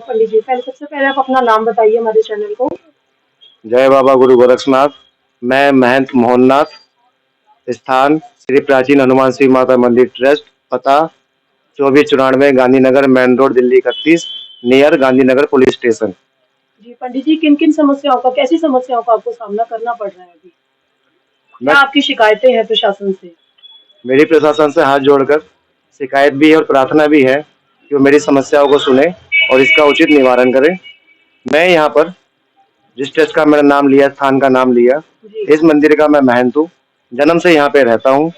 पंडित जी, पहले सबसे पहले आप अपना नाम बताइए हमारे चैनल को। जय बाबा गुरु गोरक्षनाथ। मैं महंत मोहननाथ। स्थान श्री प्राचीन हनुमान श्री माता मंदिर ट्रस्ट। पता 2494 Gandhinagar main road Delhi 31 near Gandhinagar police station. जी, पंडित जी किन-किन समस्याओं का कैसी समस्याओं का आपको सामना करना पड़ रहा है अभी? मैं क्या आपकी शिकायतें हैं प्रशासन से? मेरी प्रशासन से हाथ जोड़कर शिकायत भी है और प्रार्थना भी है कि वो मेरी समस्याओं को सुने और इसका उचित निवारण करें। मैं यहाँ पर जिस ट्रस्ट का मैंने नाम लिया, स्थान का नाम लिया, जी, इस मंदिर का मैं महंत हूँ। जन्म से यहाँ पे रहता हूँ।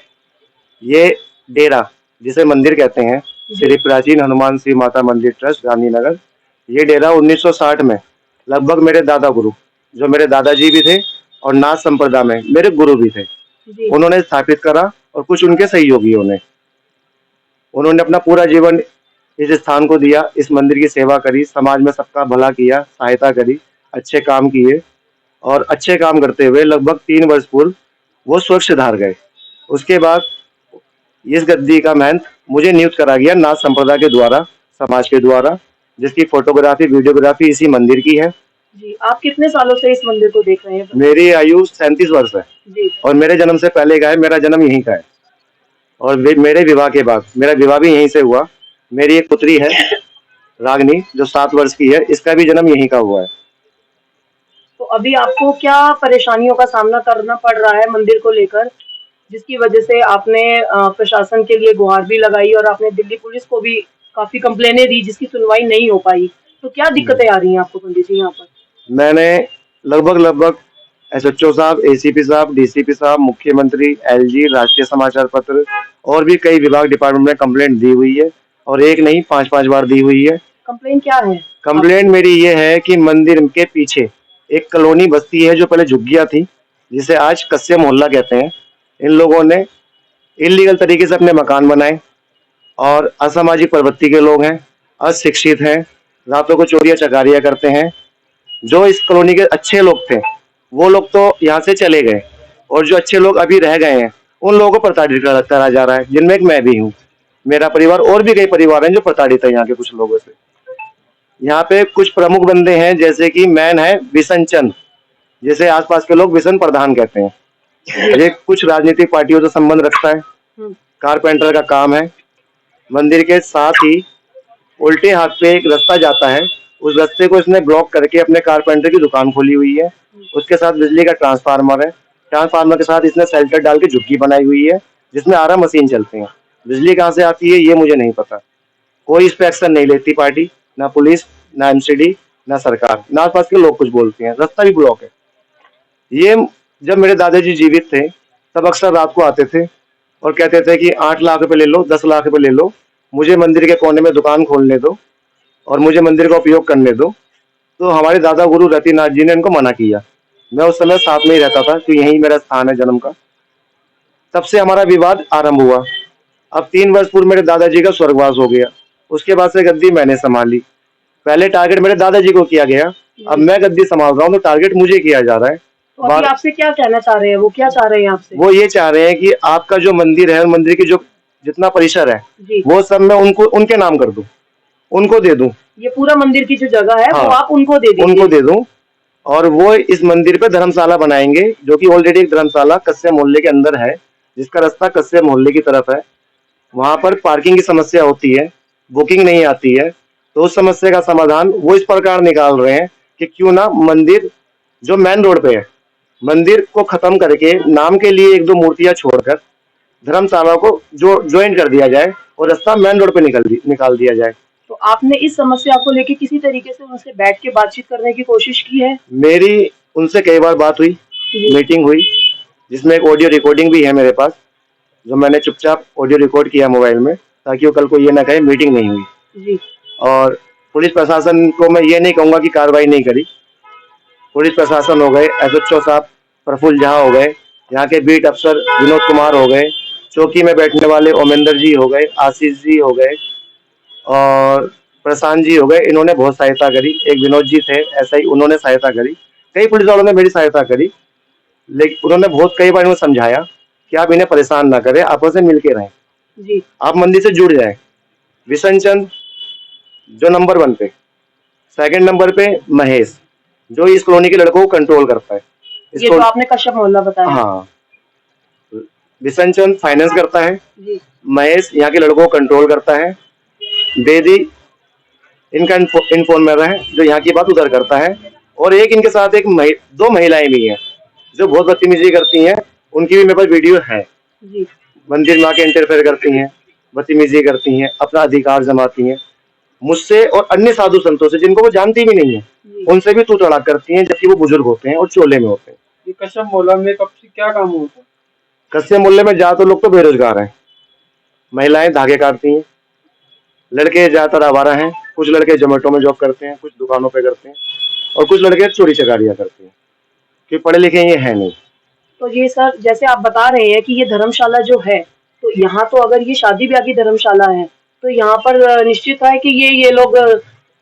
ये डेरा जिसे मंदिर कहते हैं, जी, श्री प्राचीन हनुमान श्री माता मंदिर ट्रस्ट गांधीनगर। ये डेरा 1960 में लगभग मेरे दादा गुरु, जो मेरे दादाजी भी थे और नाथ संप्रदाय में मेरे गुरु भी थे, जी, उन्होंने स्थापित करा और कुछ उनके सहयोगियों ने। उन्होंने अपना पूरा जीवन इस स्थान को दिया, इस मंदिर की सेवा करी, समाज में सबका भला किया, सहायता करी, अच्छे काम किए और अच्छे काम करते हुए लगभग 3 वर्ष पूर्व वो स्वर्ग धार गए। उसके बाद इस गद्दी का महंत मुझे नियुक्त करा गया नाथ संप्रदाय के द्वारा, समाज के द्वारा, जिसकी फोटोग्राफी वीडियोग्राफी इसी मंदिर की है। जी। आप कितने सालों से इस मंदिर को देख रहे हैं पंडित मेरी आयु 37 वर्ष है जी? और मेरे जन्म से पहले का है, मेरा जन्म यहीं का है। और मेरे विवाह के बाद, मेरा विवाह भी यहीं से हुआ। मेरी एक पुत्री है रागनी, जो 7 वर्ष की है, इसका भी जन्म यहीं का हुआ है। तो अभी आपको क्या परेशानियों का सामना करना पड़ रहा है मंदिर को लेकर, जिसकी वजह से आपने प्रशासन के लिए गुहार भी लगाई और आपने दिल्ली पुलिस को भी काफ़ी कंप्लेनें दी जिसकी सुनवाई नहीं हो पाई। तो क्या दिक्कतें आ रही हैं आपको पंडित जी यहाँ पर? मैंने लगभग लगभग एसएचओ साहब, एसीपी साहब, डीसीपी साहब, मुख्यमंत्री, एलजी, राष्ट्रीय समाचार पत्र और भी कई विभाग डिपार्टमेंट में कंप्लेंट दी हुई है और एक नहीं 5-5 बार दी हुई है। कंप्लेन क्या है कंप्लेंट आपकी? मेरी ये है कि मंदिर के पीछे एक कॉलोनी बस्ती है जो पहले झुग्गियां थी, जिसे आज कस्या मोहल्ला कहते हैं। इन लोगों ने इलीगल तरीके से अपने मकान बनाए और असामाजिक प्रवृत्ति के लोग हैं, अशिक्षित हैं, रातों को चोरियां चकारियां करते हैं। जो इस कॉलोनी के अच्छे लोग थे, वो लोग तो यहाँ से चले गए और जो अच्छे लोग अभी रह गए हैं, उन लोगों को प्रताड़ित करा जा रहा है, जिनमें एक मैं भी हूँ। मेरा परिवार और भी कई परिवार हैं जो प्रताड़ित है यहाँ के कुछ लोगों से। यहाँ पे कुछ प्रमुख बंदे हैं, जैसे कि मैन है बिशन चंद, जिसे आसपास के लोग बिशन प्रधान कहते हैं। ये कुछ राजनीतिक पार्टियों से संबंध रखता है, हुँ, कारपेंटर का काम है। मंदिर के साथ ही उल्टे हाथ पे एक रास्ता जाता है, उस रास्ते को इसने ब्लॉक करके अपने कारपेंटर की दुकान खोली हुई है। उसके साथ बिजली का ट्रांसफार्मर है। ट्रांसफार्मर के साथ इसने शेल्टर डाल के झुग्गी बनाई हुई है, जिसमें आरा मशीन चलते हैं। बिजली कहाँ से आती है ये मुझे नहीं पता। कोई इस पे एक्शन नहीं लेती पार्टी, ना पुलिस, ना एमसीडी, ना सरकार, ना आसपास के लोग कुछ बोलते हैं। रास्ता भी ब्लॉक है। ये जब मेरे दादाजी जीवित थे, तब अक्सर रात को आते थे और कहते थे कि 8 लाख रुपए ले लो, 10 लाख रुपए ले लो, मुझे मंदिर के कोने में दुकान खोलने दो और मुझे मंदिर का उपयोग करने दो। तो हमारे दादा गुरु रतिनाथ जी ने इनको मना किया। मैं उस समय साथ में ही रहता था, तो यही मेरा स्थान है जन्म का। तब से हमारा विवाद आरंभ हुआ। अब 3 वर्ष पूर्व मेरे दादाजी का स्वर्गवास हो गया। उसके बाद से गद्दी मैंने संभाली। पहले टारगेट मेरे दादाजी को किया गया, अब जी। मैं गद्दी संभाल रहा हूँ तो टारगेट मुझे किया जा रहा है। तो अभी बार आपसे क्या कहना चाह रहे हैं वो? क्या चाह रहे हैं आपसे? वो ये चाह रहे हैं कि आपका जो मंदिर है, मंदिर की जो जितना परिसर है, जी, वो सब मैं उनको उनके नाम कर दूं, उनको दे दूं। ये पूरा मंदिर की जो जगह है वो हाँ, आप उनको दे उनको दीजिए। दे दूं और वो इस मंदिर पे धर्मशाला बनाएंगे, जो कि ऑलरेडी एक धर्मशाला कस्बे मोहल्ले के अंदर है, जिसका रास्ता कस्बे मोहल्ले की तरफ है। वहां पर पार्किंग की समस्या होती है, बुकिंग नहीं आती है, तो उस समस्या का समाधान वो इस प्रकार निकाल रहे हैं कि क्यों ना मंदिर जो मेन रोड पे है, मंदिर को खत्म करके नाम के लिए एक दो मूर्तियां छोड़कर धर्मशाला को जो ज्वाइन कर दिया जाए और रास्ता मेन रोड पे निकाल दिया जाए। तो आपने इस समस्या को लेके किसी तरीके से उनसे बैठ के बातचीत करने की कोशिश की है? मेरी उनसे कई बार बात हुई, जी, मीटिंग हुई, जिसमें एक ऑडियो रिकॉर्डिंग भी है मेरे पास, जो मैंने चुपचाप ऑडियो रिकॉर्ड किया मोबाइल में, ताकि वो कल को ये ना कहे मीटिंग नहीं हुई। जी, और पुलिस प्रशासन को मैं ये नहीं कहूंगा कि कार्रवाई नहीं करी। पुलिस प्रशासन हो गए, एसएचओ साहब प्रफुल्ल झा हो गए, यहाँ के बीट अफसर विनोद कुमार हो गए, चौकी में बैठने वाले ओमेंदर जी हो गए, आशीष जी हो गए और प्रशांत जी हो गए। इन्होंने बहुत सहायता करी। एक विनोद जी थे, ऐसा ही उन्होंने सहायता करी। कई पुलिस वालों ने मेरी सहायता करी, लेकिन उन्होंने बहुत कई बार इन्हें समझाया कि आप इन्हें परेशान ना करें, आपस में मिलके रहें, जी, आप मंदिर से जुड़ जाएं। विशन चंद जो नंबर 1 पे, सेकंड नंबर पे महेश, जो इस कॉलोनी के लड़कों को कंट्रोल करता है। ये जो आपने कश्यप मोहल्ला बताया। हाँ, बिशन चंद फाइनेंस करता है, जी महेश यहाँ के लड़कों को कंट्रोल करता है, बेदी इनका इन्फॉर्मर है जो यहाँ की बात उधर करता है, और एक इनके साथ दो महिलाएं भी हैं जो बहुत बदतमीजी करती हैं, उनकी भी मेरे पास वीडियो है। जी मंदिर में आके इंटरफेयर करती हैं, बदतमीजी करती हैं, अपना अधिकार जमाती हैं मुझसे और अन्य साधु संतों से जिनको वो जानती भी नहीं है, उनसे भी तू तड़ाक करती हैं, जबकि वो बुजुर्ग होते हैं और चोले में होते हैं। ये कश्यप मोहल्ला में कब से क्या काम होता है? कस्बे मोहल्ले में ज्यादातर लोग तो बेरोजगार हैं, महिलाएं धागे काटती हैं, लड़के ज्यादातर आवारा हैं, कुछ लड़के जोमेटो में जॉब करते हैं, कुछ दुकानों पे करते हैं, और कुछ लड़के चोरी चकारियां करते हैं, कि पढ़े लिखे ये है नहीं। तो ये सर जैसे आप बता रहे हैं कि ये धर्मशाला जो है, तो यहाँ तो अगर ये शादी ब्याह की धर्मशाला है, तो यहाँ पर निश्चित है कि ये लोग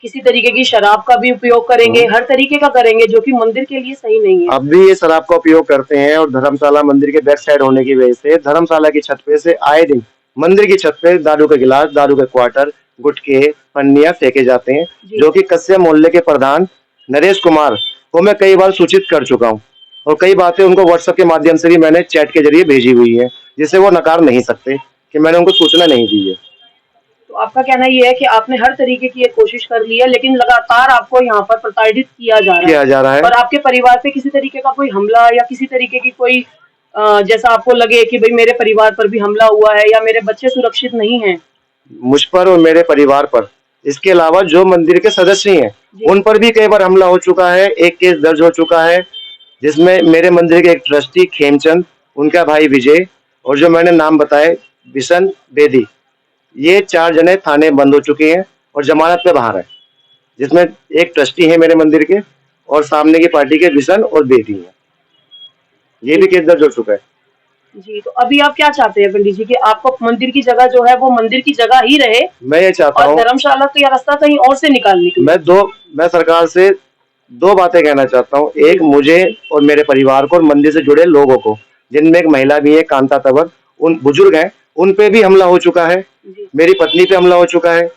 किसी तरीके की शराब का भी उपयोग करेंगे, हर तरीके का करेंगे, जो कि मंदिर के लिए सही नहीं है। अब भी ये शराब का उपयोग करते हैं, और धर्मशाला मंदिर के बैक साइड होने की वजह से धर्मशाला की छत पे से आए दिन मंदिर की छत पे दारू के गिलास, दारू के क्वार्टर, गुटके, पन्नियां फेंके जाते हैं, जो कि कस्बे मोहल्ले के प्रधान नरेश कुमार को मैं कई बार सूचित कर चुका हूँ, और कई बातें उनको व्हाट्सएप के माध्यम से भी मैंने चैट के जरिए भेजी हुई है, जिसे वो नकार नहीं सकते कि मैंने उनको सूचना नहीं दी है। तो आपका कहना ये है कि आपने हर तरीके की एक कोशिश कर ली है, लेकिन लगातार आपको यहाँ पर प्रताड़ित किया जा रहा है और आपके परिवार पे किसी तरीके का कोई हमला या किसी तरीके की कोई जैसा आपको लगे कि भाई मेरे परिवार पर भी हमला हुआ है या मेरे बच्चे सुरक्षित नहीं हैं। मुझ पर और मेरे परिवार पर, इसके अलावा जो मंदिर के सदस्य हैं उन पर भी कई बार हमला हो चुका है। एक केस दर्ज हो चुका है जिसमें मेरे मंदिर के एक ट्रस्टी खेमचंद, उनका भाई विजय, और जो मैंने नाम बताए बिशन बेदी, ये 4 जने थाने बंद हो चुके हैं और जमानत पे बाहर है, जिसमें एक ट्रस्टी है मेरे मंदिर के और सामने की पार्टी के बिशन और बेदी हैं। ये भी केस दर्ज हो चुका है। जी, तो अभी आप क्या चाहते हैं पंडित जी कि आपको मंदिर की जगह जो है वो मंदिर की जगह ही रहे? मैं ये चाहता हूँ, और धर्मशाला का रास्ता कहीं और से निकालने के लिए मैं सरकार से 2 बातें कहना चाहता हूँ। एक, मुझे और मेरे परिवार को और मंदिर से जुड़े लोगों को, जिनमें एक महिला भी है कांता तंवर, उन बुजुर्ग हैं, उन पे भी हमला हो चुका है, मेरी पत्नी पे हमला हो चुका है,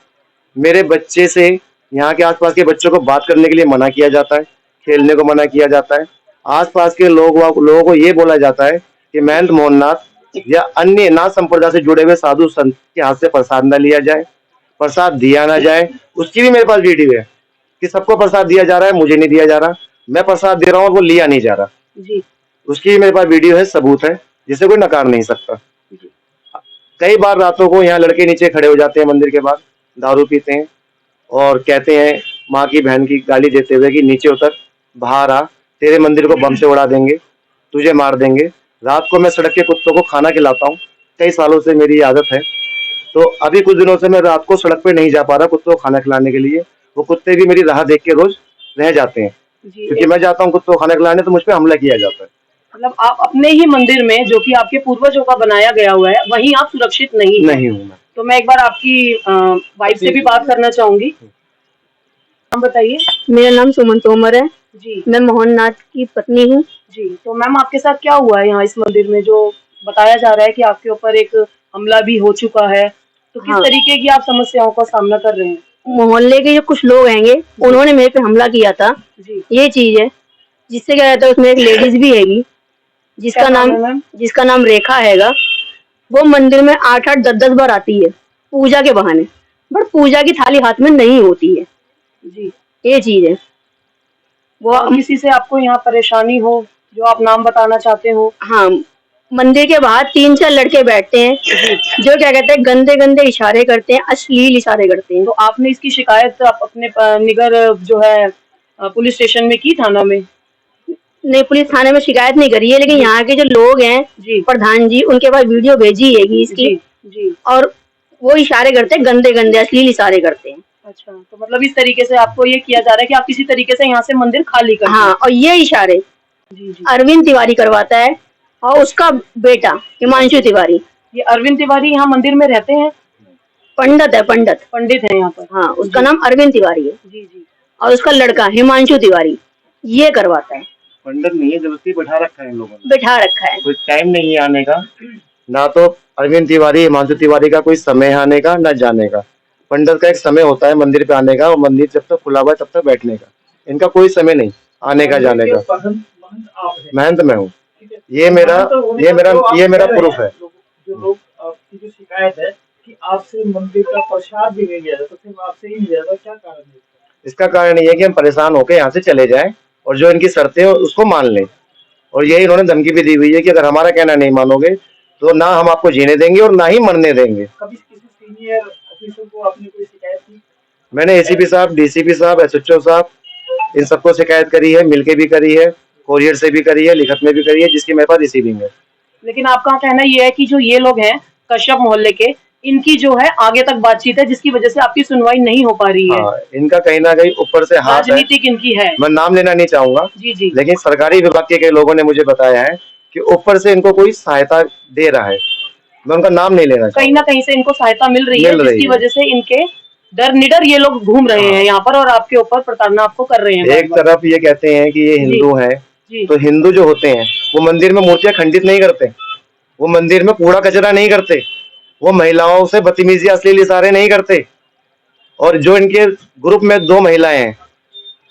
मेरे बच्चे से यहाँ के आसपास के बच्चों को बात करने के लिए मना किया जाता है, खेलने को मना किया जाता है, आसपास के लोगों को ये बोला जाता है कि महंत मोहननाथ या अन्य नाथ संप्रदाय से जुड़े हुए साधु संत के हाथ से प्रसाद न लिया जाए, प्रसाद दिया ना जाए। उसकी भी मेरे पास वीडियो है कि सबको प्रसाद दिया जा रहा है, मुझे नहीं दिया जा रहा, मैं प्रसाद दे रहा हूँ और वो लिया नहीं जा रहा। जी उसकी भी मेरे पास वीडियो है, सबूत है, जिसे कोई नकार नहीं सकता। कई बार रातों को यहाँ लड़के नीचे खड़े हो जाते हैं मंदिर के बाहर, दारू पीते हैं और कहते हैं माँ की बहन की गाली देते हुए कि नीचे उतर, बाहर आ, तेरे मंदिर को बम से उड़ा देंगे, तुझे मार देंगे। रात को मैं सड़क के कुत्तों को खाना खिलाता हूँ, कई सालों से मेरी आदत है। तो अभी कुछ दिनों से मैं रात को सड़क पे नहीं जा पा रहा कुत्तों को खाना खिलाने के लिए, वो कुत्ते भी मेरी राह देख के रोज रह जाते हैं, क्योंकि मैं जाता हूँ कुत्तों को खाना खिलाने तो मुझ पे हमला किया जाता है। मतलब आप अपने ही मंदिर में जो कि आपके पूर्वजों का बनाया गया हुआ है वहीं आप सुरक्षित नहीं हूँ मैं। तो मैं एक बार आपकी वाइफ से भी बात करना चाहूंगी। नाम बताइए। मेरा नाम सुमन तोमर है जी। मैं मोहननाथ की पत्नी हूँ। जी, तो मैम आपके साथ क्या हुआ है यहाँ इस मंदिर में, जो बताया जा रहा है कि आपके ऊपर एक हमला भी हो चुका है, तो किस तरीके की आप समस्याओं का सामना कर रहे हैं? मोहल्ले के जो कुछ लोग हैंगे उन्होंने मेरे पे हमला किया था। जी। ये चीज है, जिससे क्या रहता है उसमें एक लेडीज भी हैगी जिसका नाम रेखा हैगा। वो मंदिर में 8-8, 10-10 बार आती है पूजा के बहाने, बट पूजा की थाली हाथ में नहीं होती है। जी, ये चीज है। वो किसी से आपको यहाँ परेशानी हो जो आप नाम बताना चाहते हो? हाँ, मंदिर के बाहर 3-4 लड़के बैठते हैं जो क्या कहते हैं गंदे गंदे इशारे करते हैं, अश्लील इशारे करते हैं। तो आपने इसकी शिकायत आप अपने निगर जो है पुलिस स्टेशन में की, थाना में? नहीं, पुलिस थाने में शिकायत नहीं करी है, लेकिन यहाँ के जो लोग हैं जी, प्रधान जी, उनके पास वीडियो भेजी है इसकी। जी। और वो इशारे करते हैं, गंदे गंदे अश्लील इशारे करते हैं। अच्छा, तो मतलब इस तरीके से आपको ये किया जा रहा है कि आप किसी तरीके से यहाँ से मंदिर खाली कर। हाँ, और ये इशारे जी। अरविंद तिवारी करवाता है और उसका बेटा हिमांशु तिवारी। ये अरविंद तिवारी यहाँ मंदिर में रहते हैं? पंडित है, पंडित है यहाँ पर। हाँ, उसका नाम अरविंद तिवारी है। जी। और उसका लड़का हिमांशु तिवारी ये करवाता है। पंडित नहीं है, जबरदस्ती बैठा रखा है इन लोगों ने, बैठा रखा है। कोई टाइम नहीं है आने का, ना तो अरविंद तिवारी हिमांशु तिवारी का कोई समय है आने का, ना जाने का। पंडित का एक समय होता है मंदिर पे आने का, और मंदिर जब तक खुला हुआ है तब तक बैठने का। इनका कोई समय नहीं आने का जाने का। महंत आप हैं, महंत मैं हूँ। ठीक है। ये मेरा महंत होने ये का मेरा जो आप ये कह मेरा रहे प्रूफ हैं, है। जो लोग आपकी जो शिकायत है कि आपसे मंदिर का प्रसाद भी नहीं लिया जाता, सिर्फ आपसे ही लिया जाता, क्या कारण है इसका? इसका कारण ये है कि हम परेशान होकर यहाँ से चले जाएं और जो इनकी शर्तें हैं उसको मान लें। और यही इन्होंने धमकी भी दी हुई है कि अगर हमारा कहना नहीं मानोगे तो ना हम आपको जीने देंगे और ना ही मरने देंगे। कभी किसी सीनियर ऑफिसर को आपने कोई शिकायत की? मैंने एसीपी साहब, डीसीपी साहब, एसएचओ साहब, इन सबको शिकायत करी है, मिलके भी करी है, कोरियर से भी करी है, लिखत में भी करी है, जिसकी मेरे पास रिसीविंग है। लेकिन आपका कहना ये है कि जो ये लोग हैं कश्यप मोहल्ले के, इनकी जो है आगे तक बातचीत है, जिसकी वजह से आपकी सुनवाई नहीं हो पा रही है। हाँ, इनका कहीं ना कहीं ऊपर से हाथ है। राजनीतिक इनकी है। मैं नाम लेना नहीं चाहूंगा, जी जी। लेकिन सरकारी विभाग के कई लोगों ने मुझे बताया है कि ऊपर से इनको कोई सहायता दे रहा है। मैं उनका नाम नहीं लेना कहीं ना चाहूंगा। कहीं से इनको सहायता मिल रही है, मिल रही जिसकी है। वजह से इनके डर निडर ये लोग घूम रहे हैं यहाँ पर और आपके ऊपर प्रताड़ना आपको कर रहे हैं एक बार-बार। तरफ ये कहते हैं कि ये हिंदू हैं, जी। तो हिंदू जो होते हैं वो मंदिर में मूर्तियां खंडित नहीं करते, वो मंदिर में कूड़ा कचरा नहीं करते, वो महिलाओं से बदतमीजी अश्लील इशारे नहीं करते। और जो इनके ग्रुप में 2 महिलाएं हैं,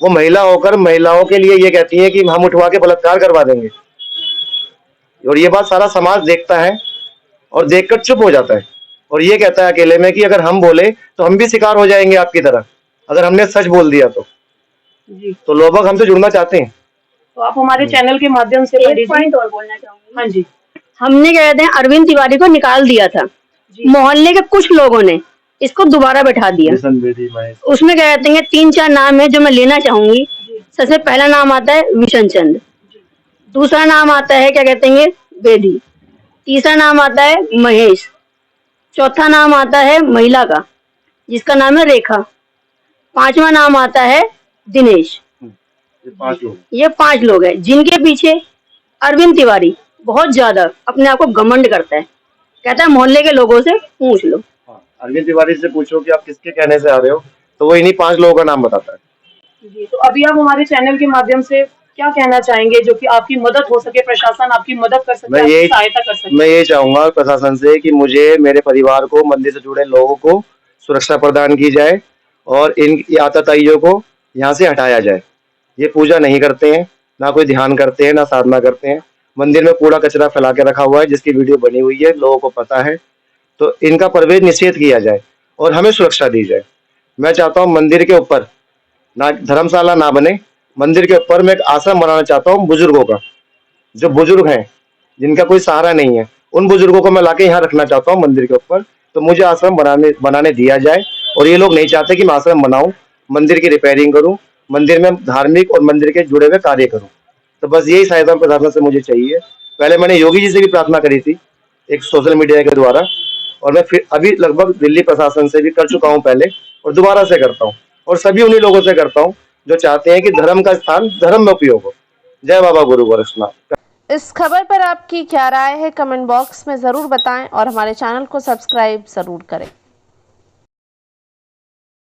वो महिला होकर महिलाओं के लिए ये कहती हैं कि हम उठवा के बलात्कार करवा देंगे। और ये बात सारा समाज देखता है और देखकर चुप हो जाता है और ये कहता है अकेले में कि अगर हम बोले तो हम भी शिकार हो जाएंगे आपकी तरह, अगर हमने सच बोल दिया तो। जी। तो लोग हमसे जुड़ना चाहते हैं। तो आप हमारे चैनल के माध्यम से एक पॉइंट और बोलना चाहूंगी। हाँ जी। हमने क्या कहते हैं अरविंद तिवारी को निकाल दिया था, मोहल्ले के कुछ लोगों ने इसको दोबारा बैठा दिया। उसमें क्या कहते हैं 3-4 नाम है जो मैं लेना चाहूंगी। सबसे पहला नाम आता है विशन चंद, दूसरा नाम आता है क्या कहते हैं बेदी, तीसरा नाम आता है महेश, चौथा नाम आता है महिला का जिसका नाम है रेखा, पांचवा नाम आता है दिनेश। ये 5 लोग हैं जिनके पीछे अरविंद तिवारी बहुत ज्यादा अपने आप को घमंड करता है, कहता है मोहल्ले के लोगों से पूछ लो। अरविंद तिवारी से पूछो कि आप किसके कहने से आ रहे हो, तो वो इन्हीं 5 लोगों का नाम बताता है। जी, तो अभी आप हमारे चैनल के माध्यम से क्या कहना चाहेंगे जो कि आपकी मदद हो सके, प्रशासन आपकी मदद कर सके, आपकी सहायता कर सके? मैं ये चाहूंगा प्रशासन से कि मुझे, मेरे परिवार को, मंदिर से जुड़े लोगों को सुरक्षा प्रदान की जाए और इन आतताइयों को यहाँ से हटाया जाए। ये पूजा नहीं करते हैं, ना कोई ध्यान करते हैं, ना साधना करते हैं। मंदिर में कूड़ा कचरा फैला के रखा हुआ है जिसकी वीडियो बनी हुई है, लोगों को पता है। तो इनका प्रवेश निषेध किया जाए और हमें सुरक्षा दी जाए। मैं चाहता हूँ मंदिर के ऊपर ना धर्मशाला ना बने, मंदिर के ऊपर मैं एक आश्रम बनाना चाहता हूँ बुजुर्गों का। जो बुजुर्ग हैं जिनका कोई सहारा नहीं है, उन बुजुर्गों को मैं लाके यहाँ रखना चाहता हूँ मंदिर के ऊपर। तो मुझे आश्रम बनाने दिया जाए। और ये लोग नहीं चाहते कि मैं आश्रम बनाऊं, मंदिर की रिपेयरिंग करूं, मंदिर में धार्मिक और मंदिर के जुड़े हुए कार्य करूं। तो बस यही सहायता प्रशासन से मुझे चाहिए। पहले मैंने योगी जी से भी प्रार्थना करी थी एक सोशल मीडिया के द्वारा, और मैं फिर अभी लगभग दिल्ली प्रशासन से भी कर चुका हूँ पहले, और दोबारा से करता हूँ। और सभी उन्हीं लोगों से करता हूँ जो चाहते हैं कि धर्म का स्थान धर्म में उपयोग हो। जय बाबा गुरु गोरक्षनाथ। इस खबर पर आपकी क्या राय है कमेंट बॉक्स में ज़रूर बताएं और हमारे चैनल को सब्सक्राइब ज़रूर करें।